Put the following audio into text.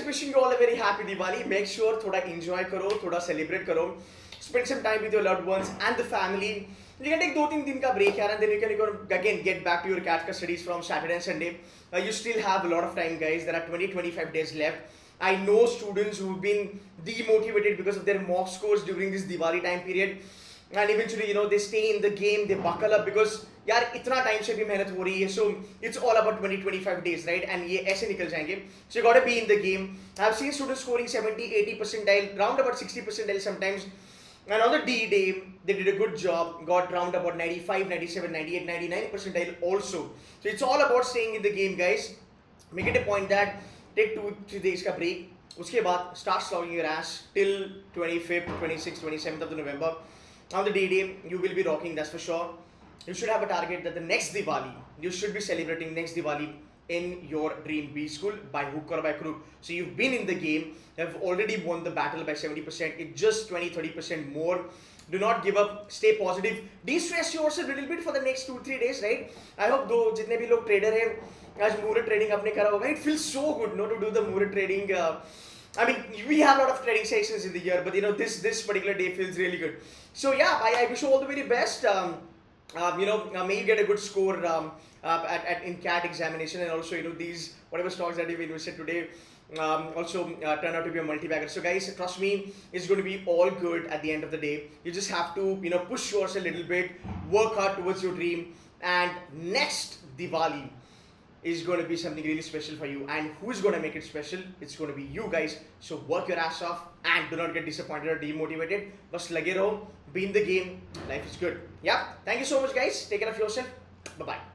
wishing you all a very happy Diwali. Make sure thoda enjoy karo, thoda celebrate karo. Spend some time with your loved ones and the family. You can take 2-3 दिन का break and then you can again get back to your CAT studies from Saturday and Sunday. You still have a lot of time, guys. There are 20-25 days left. I know students who've been demotivated because of their mock scores during this Diwali time period. And eventually, they stay in the game, they buckle up because यार इतना time से भी मेहनत हो रही है. So it's all about 20-25 days, right? And ये ऐसे निकल जाएंगे. So you gotta be in the game. I've seen students scoring 70-80 percentile, round about 60 percentile sometimes. And on the D day, they did a good job, got round about 95, 97, 98, 99 percentile also. So it's all about staying in the game, guys. Make it a point that take 2-3 days का break. उसके बाद start slogging your ass till 25th, 26th, 27th of November. On the D day, you will be rocking, that's for sure. You should have a target that the next Diwali, you should be celebrating next Diwali in your dream B school by hook or by crook. So you've been in the game, you have already won the battle by 70%, it's just 20-30% more. Do not give up, stay positive, de-stress yourself a little bit for the next 2-3 days, right? I hope though जितने भी लोग trader हैं, आज मुहूर्त trading आपने करा होगा, it feels so good, to do the muhurt trading. I mean, we have a lot of trading sessions in the year, but this particular day feels really good. So yeah, I wish you all the very best. May you get a good score in CAT examination, and also these whatever stocks that you've invested today also turn out to be a multi-bagger. So guys, trust me, it's going to be all good at the end of the day. You just have to push yourself a little bit, work hard towards your dream, and next Diwali is going to be something really special for you. And who's going to make it special? It's going to be you guys. So work your ass off and do not get disappointed or demotivated. Bas lage raho, be in the game. Life is good. Yeah. Thank you so much, guys. Take care of yourself. Bye-bye.